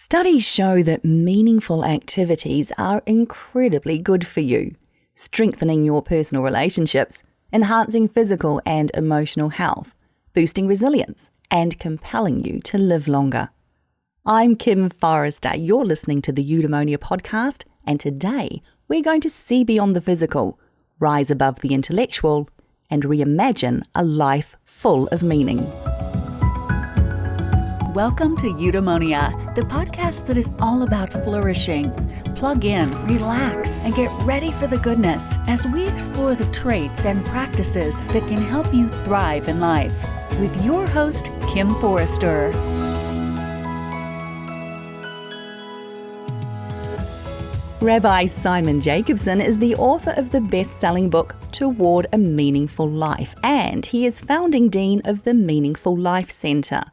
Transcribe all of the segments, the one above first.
Studies show that meaningful activities are incredibly good for you, strengthening your personal relationships, enhancing physical and emotional health, boosting resilience, and compelling you to live longer. I'm Kim Forrester. You're listening to the Eudaemonia podcast, and today we're going to see beyond the physical, rise above the intellectual, and reimagine a life full of meaning. Welcome to Eudaemonia, the podcast that is all about flourishing. Plug in, relax, and get ready for the goodness as we explore the traits and practices that can help you thrive in life. With your host, Kim Forrester. Rabbi Simon Jacobson is the author of the best-selling book Toward a Meaningful Life, and he is founding dean of the Meaningful Life Center.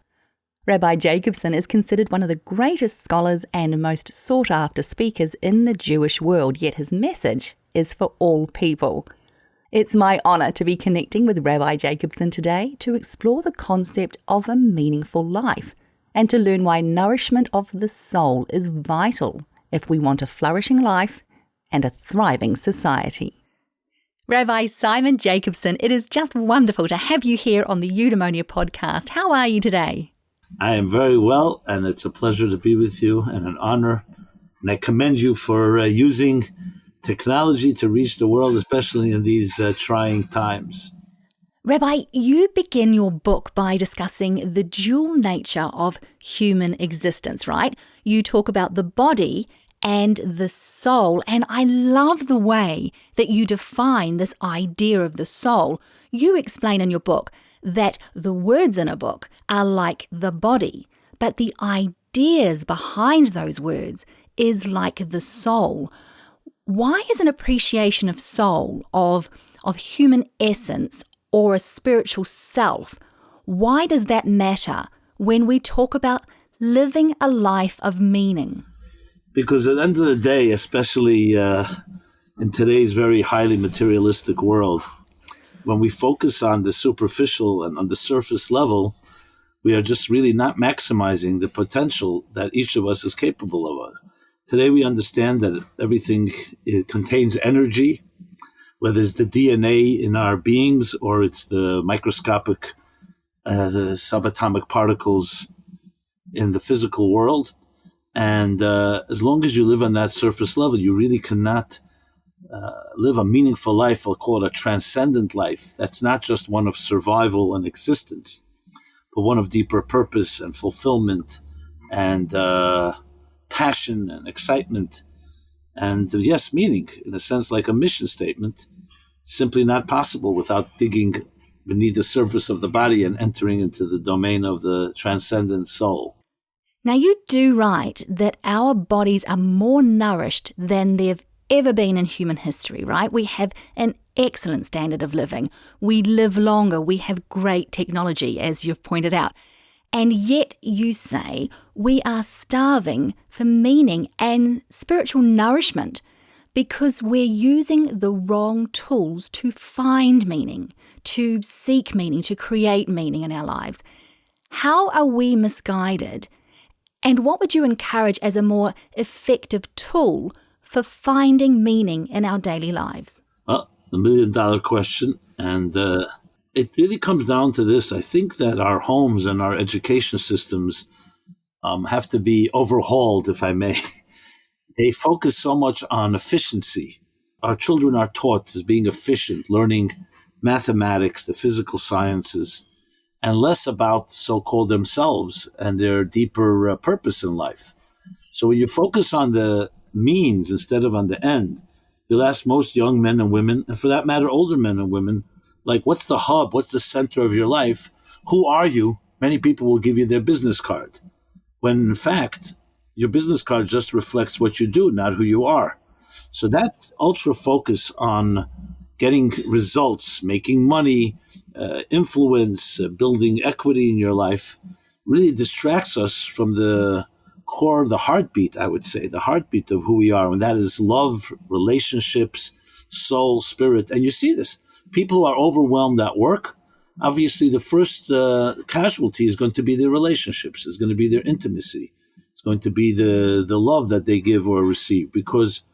Rabbi Jacobson is considered one of the greatest scholars and most sought-after speakers in the Jewish world, yet his message is for all people. It's my honor to be connecting with Rabbi Jacobson today to explore the concept of a meaningful life and to learn why nourishment of the soul is vital if we want a flourishing life and a thriving society. Rabbi Simon Jacobson, it is just wonderful to have you here on the Eudaemonia podcast. How are you today? I am very well, and it's a pleasure to be with you and an honor. And I commend you for using technology to reach the world, especially in these trying times. Rabbi, you begin your book by discussing the dual nature of human existence, right? You talk about the body and the soul, and I love the way that you define this idea of the soul. You explain in your book that the words in a book are like the body, but the ideas behind those words is like the soul. Why is an appreciation of soul, of human essence, or a spiritual self, why does that matter when we talk about living a life of meaning? Because at the end of the day, especially in today's very highly materialistic world, when we focus on the superficial and on the surface level, we are just really not maximizing the potential that each of us is capable of. Today we understand that everything contains energy, whether it's the DNA in our beings or it's the microscopic subatomic particles in the physical world. And as long as you live on that surface level, you really cannot live a meaningful life. I'll call it a transcendent life. That's not just one of survival and existence, but one of deeper purpose and fulfillment and passion and excitement. And yes, meaning, in a sense, like a mission statement, simply not possible without digging beneath the surface of the body and entering into the domain of the transcendent soul. Now, you do write that our bodies are more nourished than they've ever been in human history, right? We have an excellent standard of living. We live longer. We have great technology, as you've pointed out. And yet you say we are starving for meaning and spiritual nourishment because we're using the wrong tools to find meaning, to seek meaning, to create meaning in our lives. How are we misguided? And what would you encourage as a more effective tool for finding meaning in our daily lives? Well, the million-dollar question. And it really comes down to this. I think that our homes and our education systems have to be overhauled, if I may. They focus so much on efficiency. Our children are taught as being efficient, learning mathematics, the physical sciences, and less about so-called themselves and their deeper purpose in life. So when you focus on the means instead of on the end, you'll ask most young men and women, and for that matter, older men and women, like, what's the hub? What's the center of your life? Who are you? Many people will give you their business card, when in fact, your business card just reflects what you do, not who you are. So that ultra focus on getting results, making money, influence, building equity in your life really distracts us from the core, the heartbeat, I would say, the heartbeat of who we are. And that is love, relationships, soul, spirit. And you see this. People who are overwhelmed at work, obviously the first casualty is going to be their relationships, is going to be their intimacy. going to be the love that they give or receive, because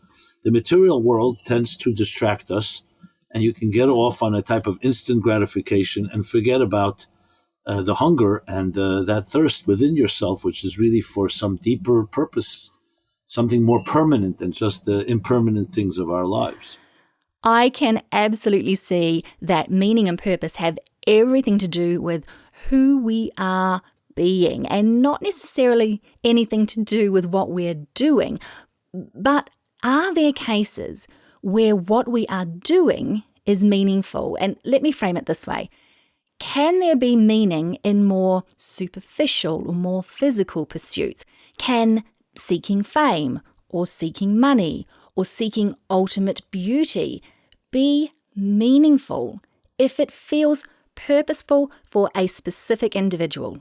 the material world tends to distract us, and you can get off on a type of instant gratification and forget about the hunger and that thirst within yourself, which is really for some deeper purpose, something more permanent than just the impermanent things of our lives. I can absolutely see that meaning and purpose have everything to do with who we are being and not necessarily anything to do with what we're doing. But are there cases where what we are doing is meaningful? And let me frame it this way. Can there be meaning in more superficial or more physical pursuits? Can seeking fame or seeking money or seeking ultimate beauty be meaningful if it feels purposeful for a specific individual?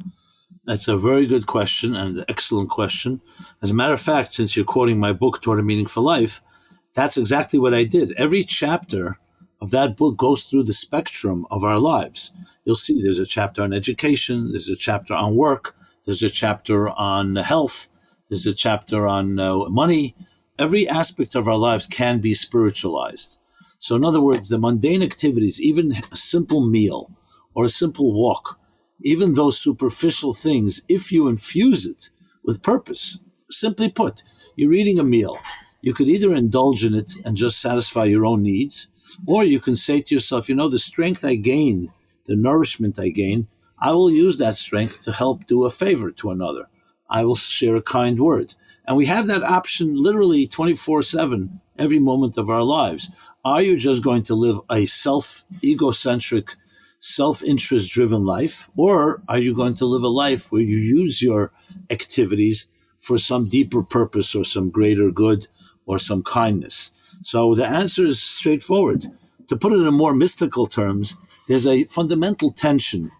That's a very good question and an excellent question. As a matter of fact, since you're quoting my book, Toward a Meaningful Life, that's exactly what I did. Every chapter of that book goes through the spectrum of our lives. You'll see there's a chapter on education, there's a chapter on work, there's a chapter on health, there's a chapter on money. Every aspect of our lives can be spiritualized. So in other words, the mundane activities, even a simple meal or a simple walk, even those superficial things, if you infuse it with purpose, simply put, you're eating a meal. You could either indulge in it and just satisfy your own needs, or you can say to yourself, the strength I gain, the nourishment I gain, I will use that strength to help do a favor to another. I will share a kind word. And we have that option literally 24/7, every moment of our lives. Are you just going to live a egocentric, self-interest driven life, or are you going to live a life where you use your activities for some deeper purpose or some greater good or some kindness? So the answer is straightforward. To put it in more mystical terms, there's a fundamental tension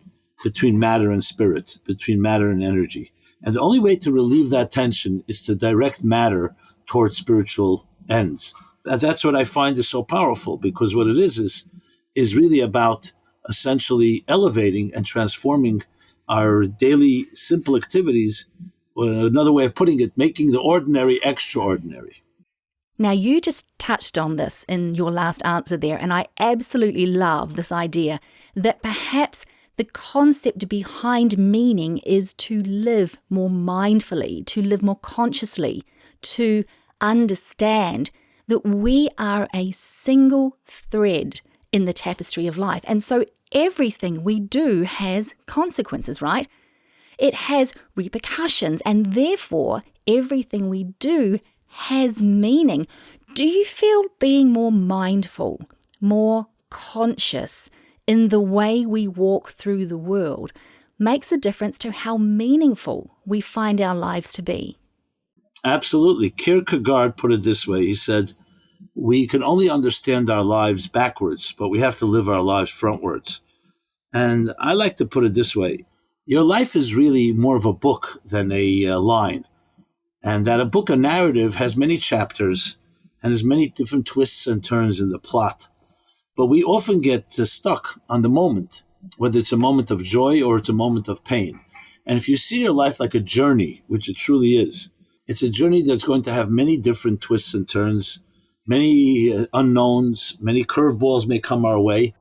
between matter and spirit, between matter and energy. And the only way to relieve that tension is to direct matter towards spiritual ends. That's what I find is so powerful, because what it is really about essentially elevating and transforming our daily simple activities, or another way of putting it, making the ordinary extraordinary. Now, you just touched on this in your last answer there, and I absolutely love this idea that perhaps the concept behind meaning is to live more mindfully, to live more consciously, to understand that we are a single thread in the tapestry of life. And so everything we do has consequences, right? It has repercussions, and therefore everything we do has meaning. Do you feel being more mindful, more conscious in the way we walk through the world makes a difference to how meaningful we find our lives to be? Absolutely. Kierkegaard put it this way. He said, we can only understand our lives backwards, but we have to live our lives frontwards. And I like to put it this way. Your life is really more of a book than a line. And that a book, a narrative, has many chapters and has many different twists and turns in the plot. But we often get stuck on the moment, whether it's a moment of joy or it's a moment of pain. And if you see your life like a journey, which it truly is, it's a journey that's going to have many different twists and turns, many unknowns, many curveballs may come our way.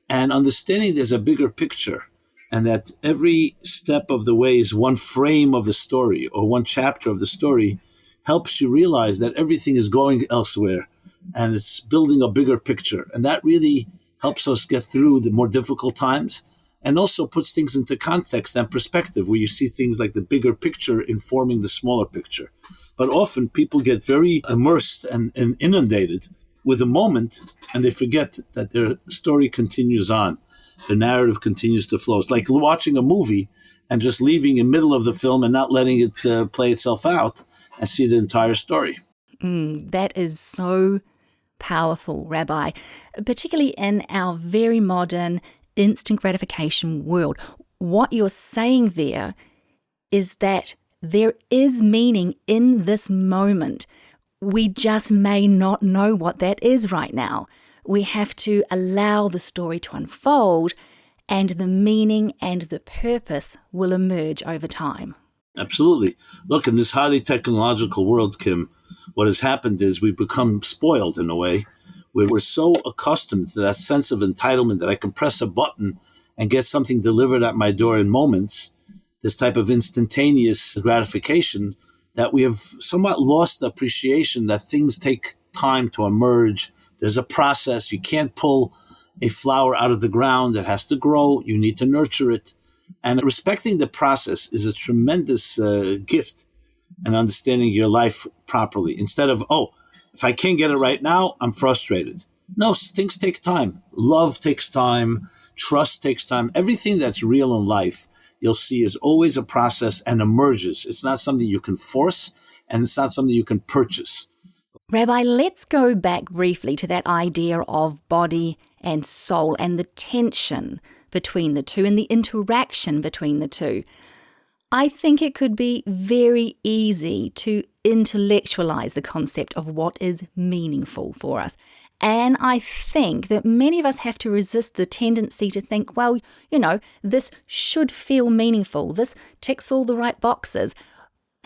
And understanding there's a bigger picture, and that every step of the way is one frame of the story or one chapter of the story, helps you realize that everything is going elsewhere and it's building a bigger picture. And that really helps us get through the more difficult times, and also puts things into context and perspective, where you see things like the bigger picture informing the smaller picture. But often people get very immersed and inundated with a moment, and they forget that their story continues on. The narrative continues to flow. It's like watching a movie and just leaving in the middle of the film and not letting it play itself out and see the entire story. That is so powerful, Rabbi, particularly in our very modern instant gratification world. What you're saying there is that there is meaning in this moment. We just may not know what that is right now. We have to allow the story to unfold, and the meaning and the purpose will emerge over time. Absolutely. Look, in this highly technological world, Kim, what has happened is we've become spoiled in a way where we're so accustomed to that sense of entitlement that I can press a button and get something delivered at my door in moments, this type of instantaneous gratification, that we have somewhat lost the appreciation that things take time to emerge. There's a process. You can't pull a flower out of the ground. It has to grow. You need to nurture it. And respecting the process is a tremendous gift and understanding your life properly. Instead of, oh, if I can't get it right now, I'm frustrated. No, things take time. Love takes time. Trust takes time. Everything that's real in life, you'll see, is always a process and emerges. It's not something you can force, and it's not something you can purchase. Rabbi, let's go back briefly to that idea of body and soul and the tension between the two and the interaction between the two. I think it could be very easy to intellectualize the concept of what is meaningful for us. And I think that many of us have to resist the tendency to think, well, this should feel meaningful. This ticks all the right boxes.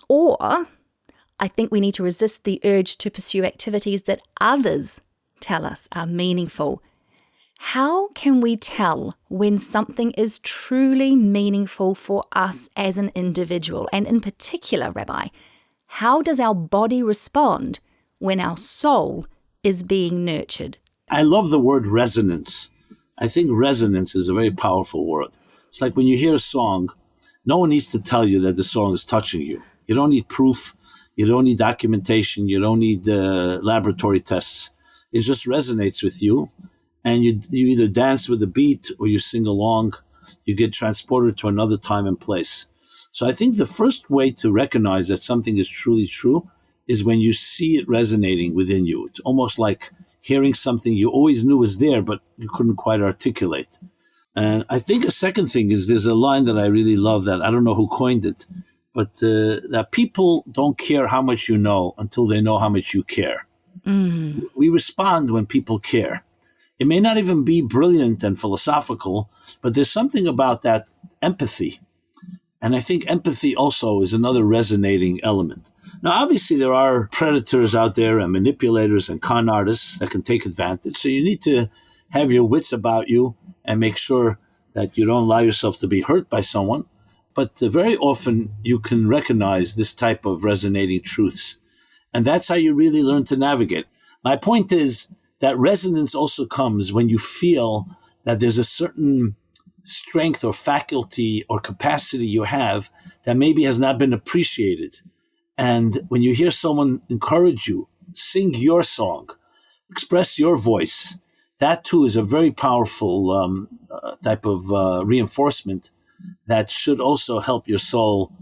Or I think we need to resist the urge to pursue activities that others tell us are meaningful. How can we tell when something is truly meaningful for us as an individual? And in particular, Rabbi, how does our body respond when our soul is being nurtured? I love the word resonance. I think resonance is a very powerful word. It's like when you hear a song, no one needs to tell you that the song is touching you. You don't need proof. You don't need documentation. You don't need laboratory tests. It just resonates with you. And you either dance with the beat or you sing along. You get transported to another time and place. So I think the first way to recognize that something is truly true is when you see it resonating within you. It's almost like hearing something you always knew was there, but you couldn't quite articulate. And I think a second thing is there's a line that I really love that I don't know who coined it, but that people don't care how much you know until they know how much you care. Mm. We respond when people care. It may not even be brilliant and philosophical, but there's something about that empathy. And I think empathy also is another resonating element. Now, obviously, there are predators out there and manipulators and con artists that can take advantage. So you need to have your wits about you and make sure that you don't allow yourself to be hurt by someone. But very often you can recognize this type of resonating truths. And that's how you really learn to navigate. My point is that resonance also comes when you feel that there's a certain strength or faculty or capacity you have that maybe has not been appreciated. And when you hear someone encourage you, sing your song, express your voice, that too is a very powerful type of reinforcement that should also help your soul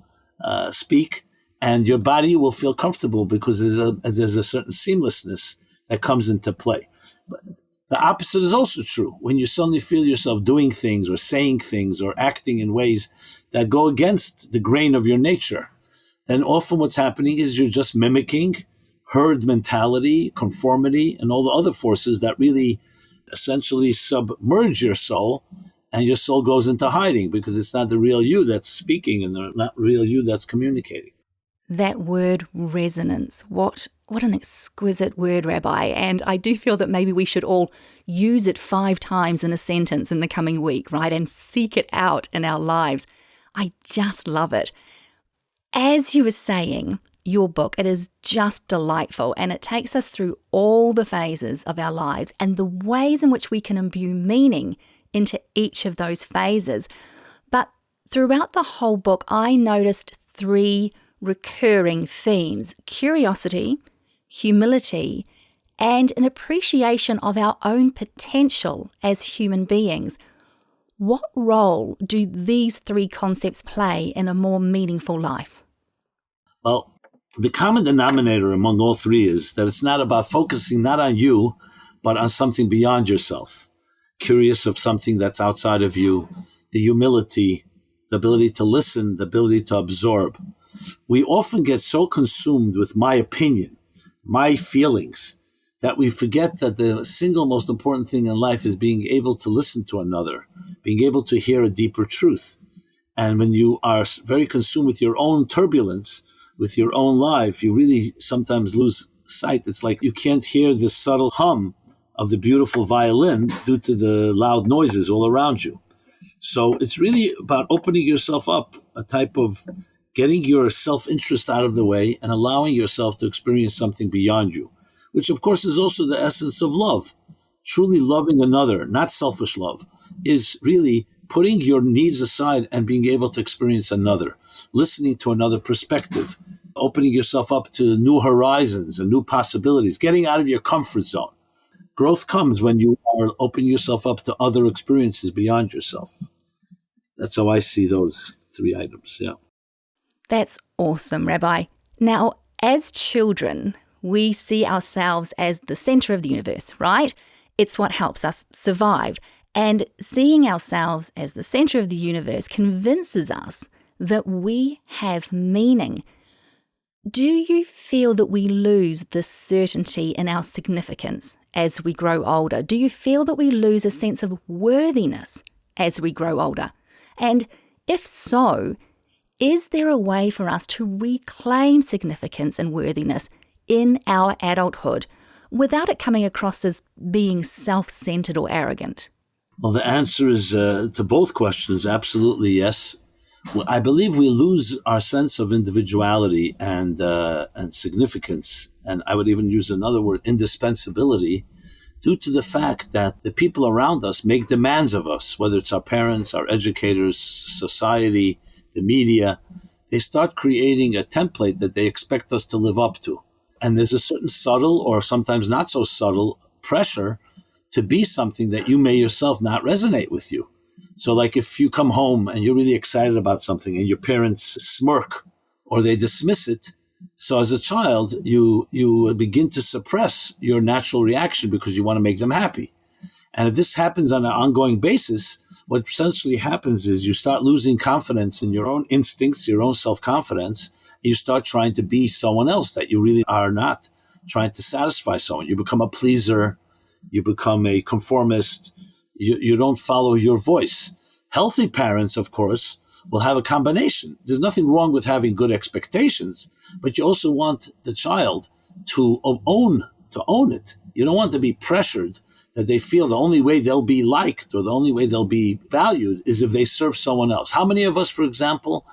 speak, and your body will feel comfortable because there's a certain seamlessness that comes into play. But the opposite is also true. When you suddenly feel yourself doing things or saying things or acting in ways that go against the grain of your nature, then often what's happening is you're just mimicking herd mentality, conformity, and all the other forces that really essentially submerge your soul, and your soul goes into hiding because it's not the real you that's speaking and the not real you that's communicating. That word resonance, what an exquisite word, Rabbi. And I do feel that maybe we should all use it 5 times in a sentence in the coming week, right? And seek it out in our lives. I just love it. As you were saying, your book, it is just delightful, and it takes us through all the phases of our lives and the ways in which we can imbue meaning into each of those phases. But throughout the whole book, I noticed 3 recurring themes: curiosity, humility, and an appreciation of our own potential as human beings. What role do these 3 concepts play in a more meaningful life? Well, the common denominator among all 3 is that it's not about focusing not on you, but on something beyond yourself. Curious of something that's outside of you, the humility, the ability to listen, the ability to absorb. We often get so consumed with my opinion, my feelings, that we forget that the single most important thing in life is being able to listen to another, being able to hear a deeper truth. And when you are very consumed with your own turbulence, with your own life, you really sometimes lose sight. It's like you can't hear the subtle hum of the beautiful violin due to the loud noises all around you. So it's really about opening yourself up, a type of getting your self-interest out of the way and allowing yourself to experience something beyond you, which of course is also the essence of love. Truly loving another, not selfish love, is really putting your needs aside and being able to experience another, listening to another perspective, opening yourself up to new horizons and new possibilities, getting out of your comfort zone. Growth comes when you are opening yourself up to other experiences beyond yourself. That's how I see those three items, yeah. That's awesome, Rabbi. Now, as children, we see ourselves as the center of the universe, right? It's what helps us survive. And seeing ourselves as the center of the universe convinces us that we have meaning. Do you feel that we lose the certainty in our significance as we grow older? Do you feel that we lose a sense of worthiness as we grow older? And if so, is there a way for us to reclaim significance and worthiness in our adulthood without it coming across as being self-centered or arrogant? Well, the answer is to both questions, absolutely yes. Well, I believe we lose our sense of individuality and significance, and I would even use another word, indispensability, due to the fact that the people around us make demands of us, whether it's our parents, our educators, society, the media. They start creating a template that they expect us to live up to. And there's a certain subtle or sometimes not so subtle pressure to be something that you may yourself not resonate with you. So like if you come home and you're really excited about something and your parents smirk or they dismiss it, so as a child, you begin to suppress your natural reaction because you want to make them happy. And if this happens on an ongoing basis, what essentially happens is you start losing confidence in your own instincts, your own self-confidence. You start trying to be someone else that you really are not, trying to satisfy someone. You become a pleaser. You become a conformist. You don't follow your voice. Healthy parents, of course, will have a combination. There's nothing wrong with having good expectations, but you also want the child to own it. You don't want to be pressured that they feel the only way they'll be liked or the only way they'll be valued is if they serve someone else. How many of us, for example,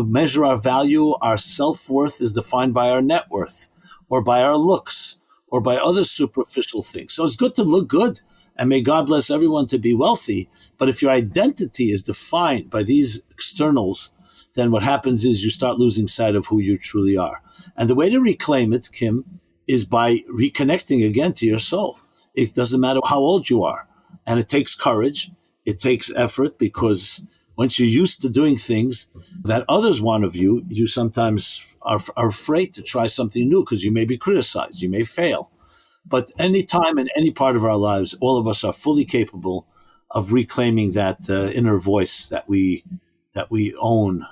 measure our value, our self-worth is defined by our net worth or by our looks or by other superficial things? So it's good to look good, and may God bless everyone to be wealthy. But if your identity is defined by these externals, then what happens is you start losing sight of who you truly are. And the way to reclaim it, Kim, is by reconnecting again to your soul. It doesn't matter how old you are. And it takes courage. It takes effort, because once you're used to doing things that others want of you, you sometimes are afraid to try something new because you may be criticized. You may fail. But any time in any part of our lives, all of us are fully capable of reclaiming that inner voice that we own.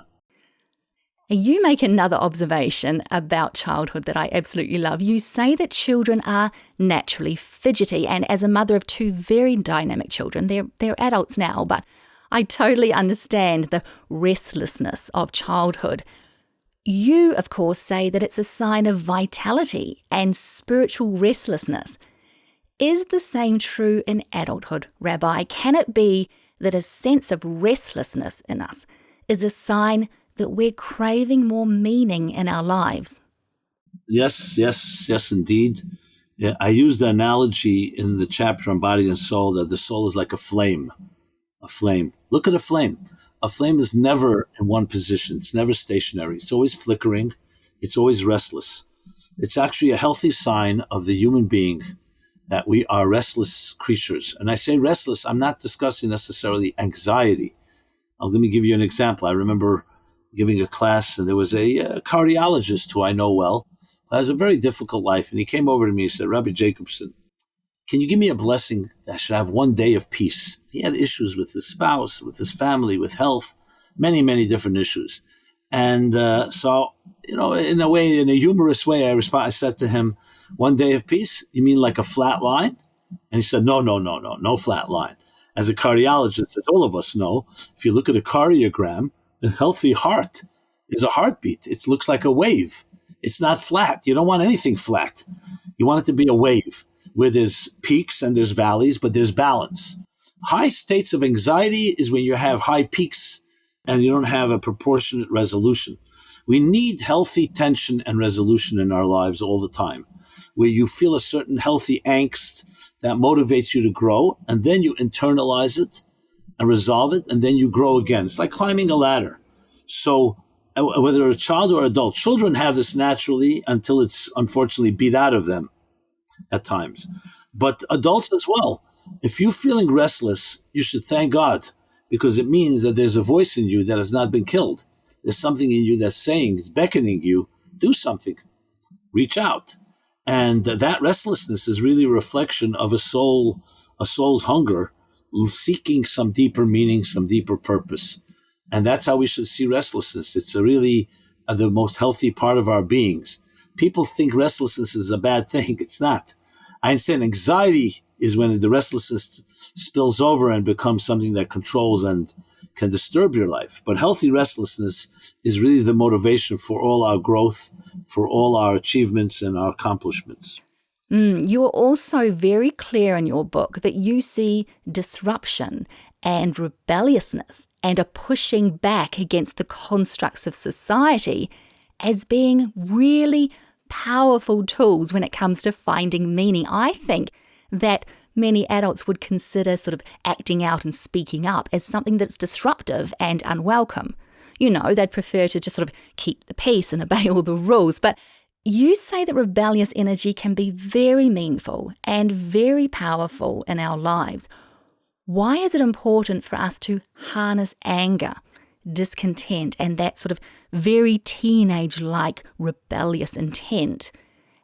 You make another observation about childhood that I absolutely love. You say that children are naturally fidgety, and as a mother of two very dynamic children, they're adults now, but I totally understand the restlessness of childhood. You, of course, say that it's a sign of vitality and spiritual restlessness. Is the same true in adulthood, Rabbi? Can it be that a sense of restlessness in us is a sign that we're craving more meaning in our lives? Yes, indeed. Yeah, I use the analogy in the chapter on body and soul that the soul is like a flame. A flame. Look at a flame. A flame is never in one position. It's never stationary. It's always flickering. It's always restless. It's actually a healthy sign of the human being that we are restless creatures. And I say restless, I'm not discussing necessarily anxiety. Let me give you an example. I remember giving a class, and there was a cardiologist who I know well, who has a very difficult life. And he came over to me and said, Rabbi Jacobson, can you give me a blessing that I should have one day of peace? He had issues with his spouse, with his family, with health, many, many different issues. And so, in a way, in a humorous way, I said to him, one day of peace? You mean like a flat line? And he said, no flat line. As a cardiologist, as all of us know, if you look at a cardiogram, a healthy heart is a heartbeat. It looks like a wave. It's not flat. You don't want anything flat. You want it to be a wave where there's peaks and there's valleys, but there's balance. High states of anxiety is when you have high peaks and you don't have a proportionate resolution. We need healthy tension and resolution in our lives all the time, where you feel a certain healthy angst that motivates you to grow, and then you internalize it and resolve it, and then you grow again. It's like climbing a ladder. So whether a child or adult, children have this naturally until it's unfortunately beat out of them at times. But adults as well. If you're feeling restless, you should thank God, because it means that there's a voice in you that has not been killed. There's something in you that's saying, it's beckoning you, do something, reach out. And that restlessness is really a reflection of a soul's hunger, seeking some deeper meaning, some deeper purpose. And that's how we should see restlessness. It's really the most healthy part of our beings. People think restlessness is a bad thing. It's not. I understand anxiety is when the restlessness spills over and becomes something that controls and can disturb your life. But healthy restlessness is really the motivation for all our growth, for all our achievements and our accomplishments. You are also very clear in your book that you see disruption and rebelliousness and a pushing back against the constructs of society as being really powerful tools when it comes to finding meaning. I think that many adults would consider sort of acting out and speaking up as something that's disruptive and unwelcome. You know, they'd prefer to just sort of keep the peace and obey all the rules. But you say that rebellious energy can be very meaningful and very powerful in our lives. Why is it important for us to harness anger, discontent, and that sort of very teenage-like rebellious intent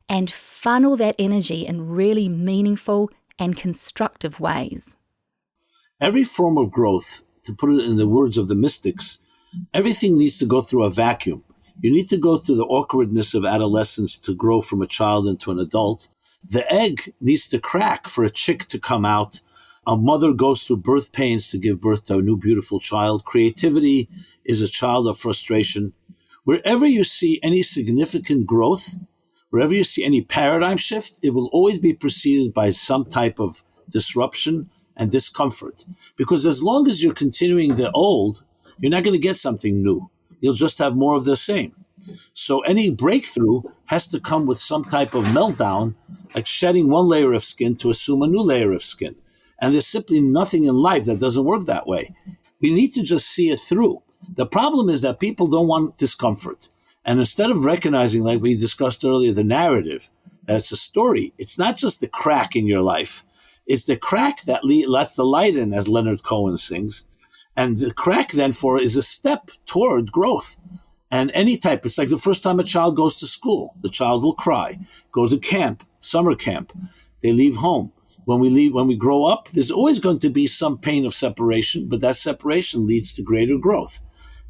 and funnel that energy in really meaningful and constructive ways? Every form of growth, to put it in the words of the mystics, everything needs to go through a vacuum. You need to go through the awkwardness of adolescence to grow from a child into an adult. The egg needs to crack for a chick to come out. A mother goes through birth pains to give birth to a new beautiful child. Creativity is a child of frustration. Wherever you see any significant growth, wherever you see any paradigm shift, it will always be preceded by some type of disruption and discomfort. Because as long as you're continuing the old, you're not going to get something new. You'll just have more of the same. So any breakthrough has to come with some type of meltdown, like shedding one layer of skin to assume a new layer of skin. And there's simply nothing in life that doesn't work that way. We need to just see it through. The problem is that people don't want discomfort. And instead of recognizing, like we discussed earlier, the narrative, that it's a story, it's not just the crack in your life. It's the crack that lets the light in, as Leonard Cohen sings. And the crack, then, is a step toward growth. And any type, it's like the first time a child goes to school, the child will cry, go to camp, summer camp, they leave home. When we grow up, there's always going to be some pain of separation, but that separation leads to greater growth.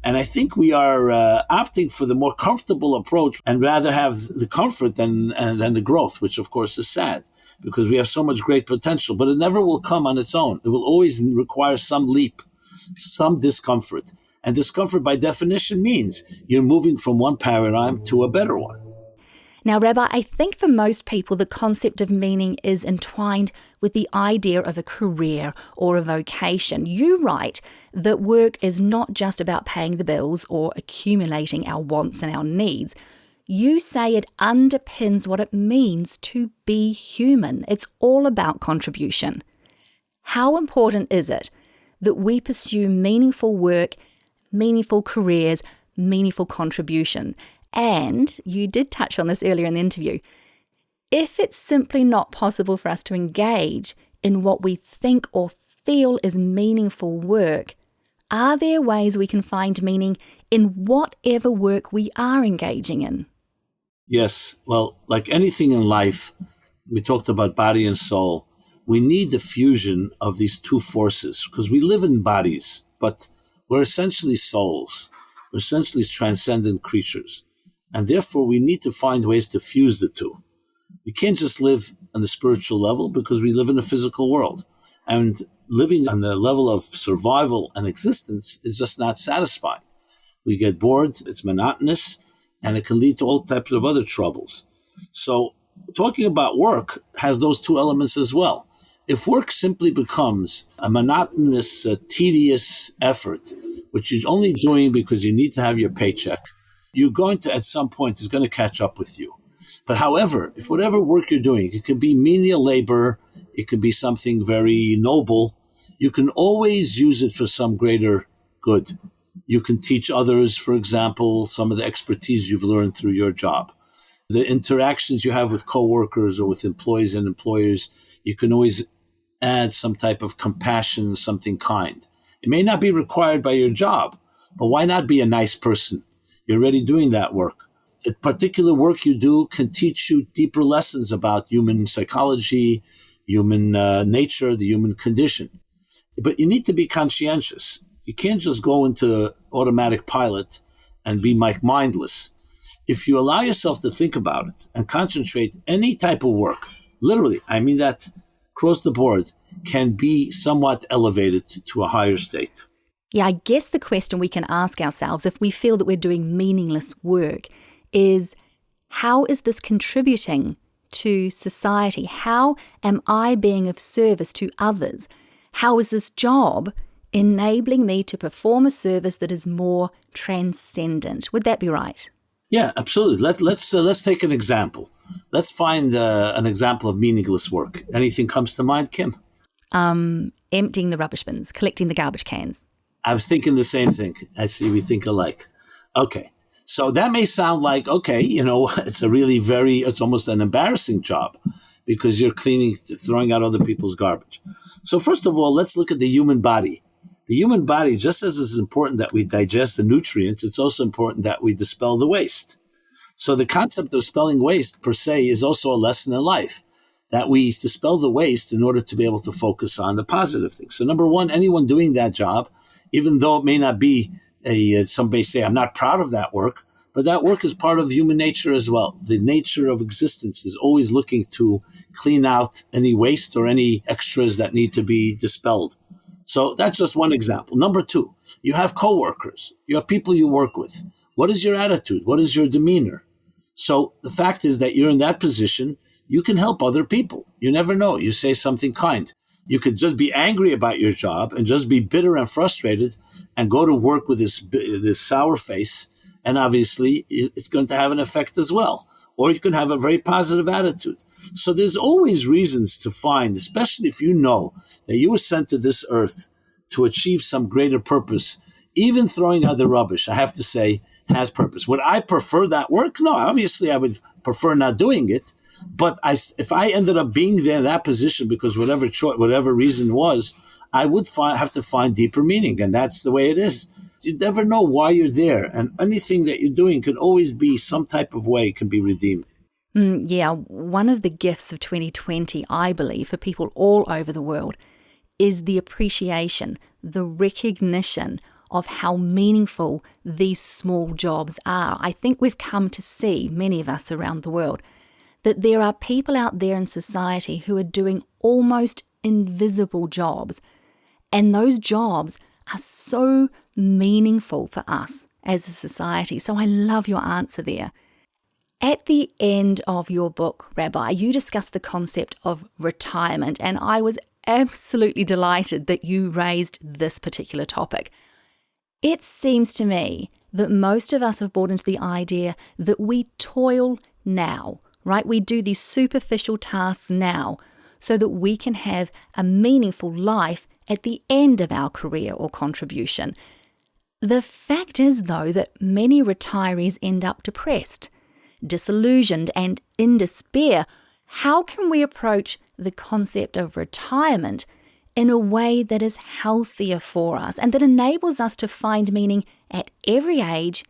And I think we are opting for the more comfortable approach and rather have the comfort than the growth, which of course is sad because we have so much great potential, but it never will come on its own. It will always require some leap, some discomfort. And discomfort by definition means you're moving from one paradigm to a better one. Now, Rabbi, I think for most people, the concept of meaning is entwined with the idea of a career or a vocation. You write that work is not just about paying the bills or accumulating our wants and our needs. You say it underpins what it means to be human. It's all about contribution. How important is it that we pursue meaningful work, meaningful careers, meaningful contribution? And you did touch on this earlier in the interview. If it's simply not possible for us to engage in what we think or feel is meaningful work, are there ways we can find meaning in whatever work we are engaging in? Yes. Well, like anything in life, we talked about body and soul. We need the fusion of these two forces because we live in bodies, but we're essentially souls. We're essentially transcendent creatures. And therefore, we need to find ways to fuse the two. We can't just live on the spiritual level because we live in a physical world. And living on the level of survival and existence is just not satisfying. We get bored, it's monotonous, and it can lead to all types of other troubles. So talking about work has those two elements as well. If work simply becomes a monotonous, tedious effort, which you're only doing because you need to have your paycheck, you're going to, at some point, it's going to catch up with you. But however, if whatever work you're doing, it can be menial labor, it could be something very noble, you can always use it for some greater good. You can teach others, for example, some of the expertise you've learned through your job. The interactions you have with coworkers or with employees and employers, you can always add some type of compassion, something kind. It may not be required by your job, but why not be a nice person? You're already doing that work. The particular work you do can teach you deeper lessons about human psychology, human nature, the human condition. But you need to be conscientious. You can't just go into automatic pilot and be mindless. If you allow yourself to think about it and concentrate, any type of work, literally, I mean that across the board, can be somewhat elevated to a higher state. Yeah, I guess the question we can ask ourselves if we feel that we're doing meaningless work is, how is this contributing to society? How am I being of service to others? How is this job enabling me to perform a service that is more transcendent? Would that be right? Yeah, absolutely. Let's take an example. Let's find an example of meaningless work. Anything comes to mind, Kim? Emptying the rubbish bins, collecting the garbage cans. I was thinking the same thing. I see we think alike. Okay. So that may sound like, okay, it's almost an embarrassing job because you're throwing out other people's garbage. So first of all, let's look at the human body. The human body, just as it's important that we digest the nutrients, it's also important that we dispel the waste. So the concept of dispelling waste per se is also a lesson in life, that we dispel the waste in order to be able to focus on the positive things. So number one, anyone doing that job, even though it may not be somebody say, I'm not proud of that work, but that work is part of human nature as well. The nature of existence is always looking to clean out any waste or any extras that need to be dispelled. So that's just one example. Number two, you have coworkers. You have people you work with. What is your attitude? What is your demeanor? So the fact is that you're in that position. You can help other people. You never know. You say something kind. You could just be angry about your job and just be bitter and frustrated and go to work with this sour face. And obviously, it's going to have an effect as well. Or you can have a very positive attitude. So there's always reasons to find, especially if you know that you were sent to this earth to achieve some greater purpose. Even throwing out the rubbish, I have to say, has purpose. Would I prefer that work? No, obviously I would prefer not doing it. But if I ended up being there in that position because whatever reason was, I would have to find deeper meaning. And that's the way it is. You never know why you're there. And anything that you're doing can always be some type of way can be redeemed. Yeah, one of the gifts of 2020, I believe, for people all over the world is the appreciation, the recognition of how meaningful these small jobs are. I think we've come to see, many of us around the world, that there are people out there in society who are doing almost invisible jobs. And those jobs are so meaningful for us as a society. So I love your answer there. At the end of your book, Rabbi, you discuss the concept of retirement, and I was absolutely delighted that you raised this particular topic. It seems to me that most of us have bought into the idea that we toil now, right? We do these superficial tasks now so that we can have a meaningful life at the end of our career or contribution. The fact is, though, that many retirees end up depressed, disillusioned, and in despair. How can we approach the concept of retirement in a way that is healthier for us and that enables us to find meaning at every age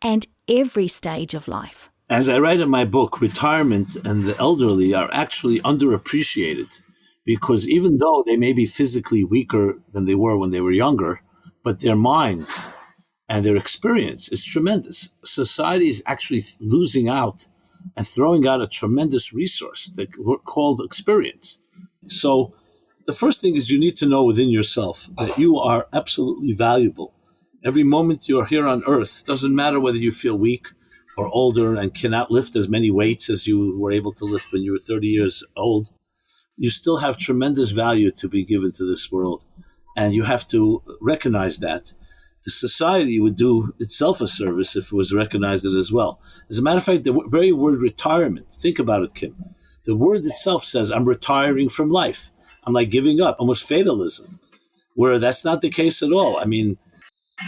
and every stage of life? As I write in my book, retirement and the elderly are actually underappreciated because even though they may be physically weaker than they were when they were younger, but their minds and their experience is tremendous. Society is actually losing out and throwing out a tremendous resource called experience. So The first thing is you need to know within yourself that you are absolutely valuable. Every moment you're here on earth, doesn't matter whether you feel weak or older and cannot lift as many weights as you were able to lift when you were 30 years old, you still have tremendous value to be given to this world. And you have to recognize that. The society would do itself a service if it was recognized it as well. As a matter of fact, the very word retirement, think about it, Kim. The word itself says, I'm retiring from life. I'm like giving up, almost fatalism, where that's not the case at all. I mean,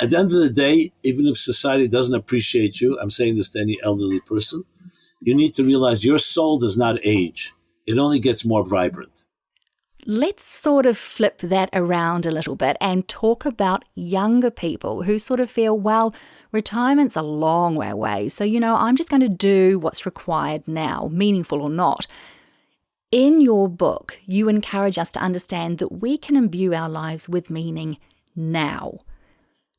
at the end of the day, even if society doesn't appreciate you, I'm saying this to any elderly person, you need to realize your soul does not age. It only gets more vibrant. Let's sort of flip that around a little bit and talk about younger people who sort of feel, well, retirement's a long way away. So, I'm just going to do what's required now, meaningful or not. In your book, you encourage us to understand that we can imbue our lives with meaning now.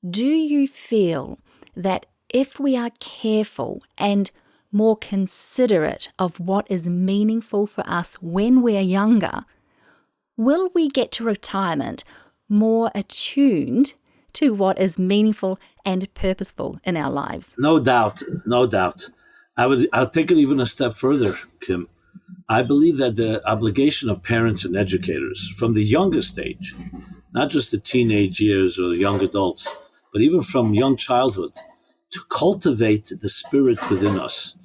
Do you feel that if we are careful and more considerate of what is meaningful for us when we're younger, will we get to retirement more attuned to what is meaningful and purposeful in our lives? No doubt, no doubt. I'll take it even a step further, Kim. I believe that the obligation of parents and educators from the youngest age, not just the teenage years or young adults, but even from young childhood, to cultivate the spirit within us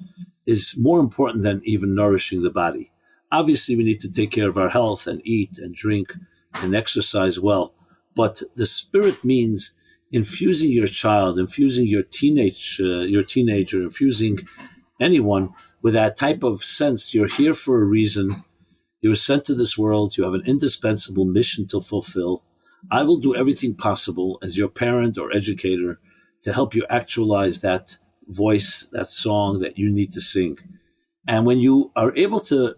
is more important than even nourishing the body. Obviously, we need to take care of our health and eat and drink and exercise well. But the spirit means infusing your child, infusing your teenager, infusing anyone with that type of sense. You're here for a reason. You were sent to this world. You have an indispensable mission to fulfill. I will do everything possible as your parent or educator to help you actualize that voice, that song that you need to sing. And when you are able to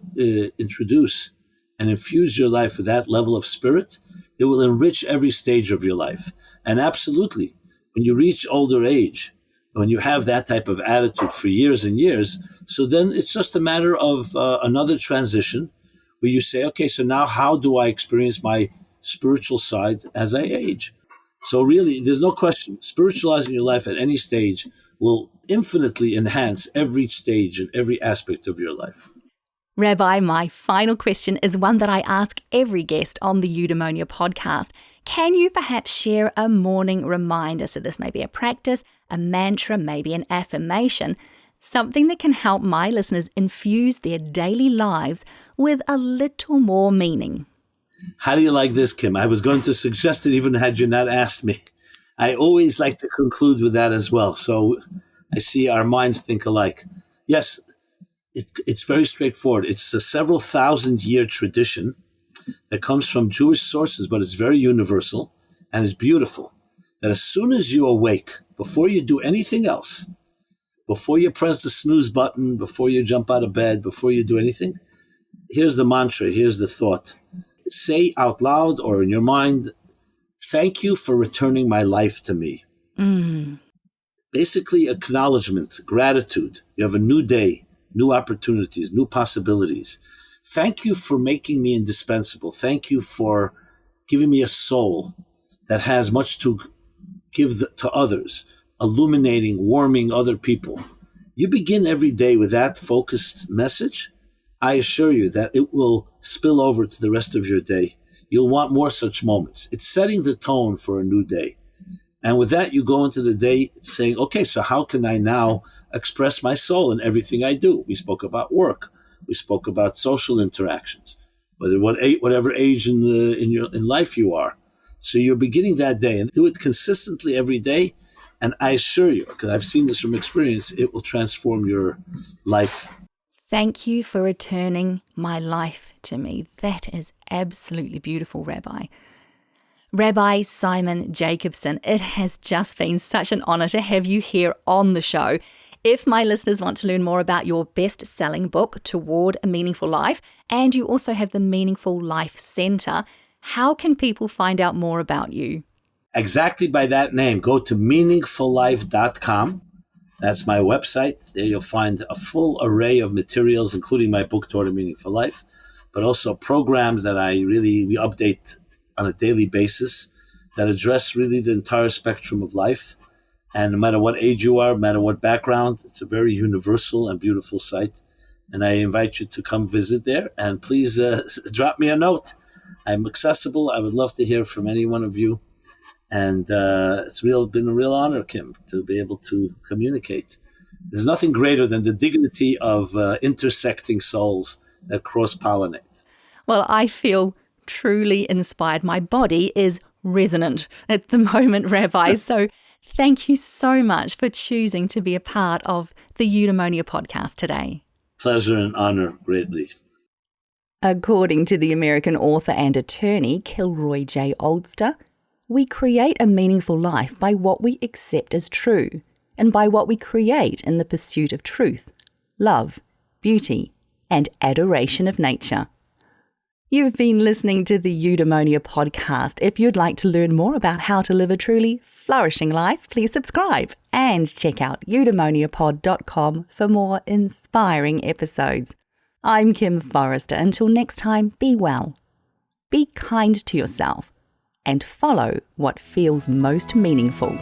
introduce and infuse your life with that level of spirit, it will enrich every stage of your life. And absolutely, when you reach older age, when you have that type of attitude for years and years, so then it's just a matter of another transition where you say, okay, so now how do I experience my spiritual side as I age? So really, there's no question, spiritualizing your life at any stage will infinitely enhance every stage and every aspect of your life. Rabbi, my final question is one that I ask every guest on the Eudaemonia podcast. Can you perhaps share a morning reminder? So this may be a practice, a mantra, maybe an affirmation, something that can help my listeners infuse their daily lives with a little more meaning. How do you like this, Kim? I was going to suggest it even had you not asked me. I always like to conclude with that as well. So I see our minds think alike. Yes, it's very straightforward. It's a several thousand-year tradition that comes from Jewish sources, but it's very universal and is beautiful. That as soon as you awake, before you do anything else, before you press the snooze button, before you jump out of bed, before you do anything, here's the mantra, here's the thought. Say out loud or in your mind, thank you for returning my life to me. Basically, acknowledgement, gratitude. You have a new day, new opportunities, new possibilities. Thank you for making me indispensable. Thank you for giving me a soul that has much to give to others, illuminating, warming other people. You begin every day with that focused message. I assure you that it will spill over to the rest of your day. You'll want more such moments. It's setting the tone for a new day. And with that, you go into the day saying, okay, so how can I now express my soul in everything I do? We spoke about work. We spoke about social interactions, whatever age in life you are. So you're beginning that day and do it consistently every day. And I assure you, because I've seen this from experience, it will transform your life. Thank you for returning my life to me. That is absolutely beautiful, Rabbi. Rabbi Simon Jacobson, it has just been such an honor to have you here on the show. If my listeners want to learn more about your best-selling book, Toward a Meaningful Life, and you also have the Meaningful Life Center, how can people find out more about you? Exactly by that name. Go to meaningfullife.com. That's my website. There you'll find a full array of materials, including my book, Toward a Meaningful Life. but also programs that we update on a daily basis that address really the entire spectrum of life. And no matter what age you are, no matter what background, it's a very universal and beautiful site. And I invite you to come visit there. And please drop me a note. I'm accessible. I would love to hear from any one of you. And it's been a real honor, Kim, to be able to communicate. There's nothing greater than the dignity of intersecting souls that cross-pollinate. Well, I feel truly inspired. My body is resonant at the moment, Rabbi. So thank you so much for choosing to be a part of the Eudaemonia podcast today. Pleasure and honor greatly. According to the American author and attorney Kilroy J. Oldster, we create a meaningful life by what we accept as true and by what we create in the pursuit of truth, love, beauty, and adoration of nature. You've been listening to the Eudaemonia podcast. If you'd like to learn more about how to live a truly flourishing life, please subscribe and check out eudaemoniapod.com for more inspiring episodes. I'm Kim Forrester. Until next time, be well, be kind to yourself, and follow what feels most meaningful.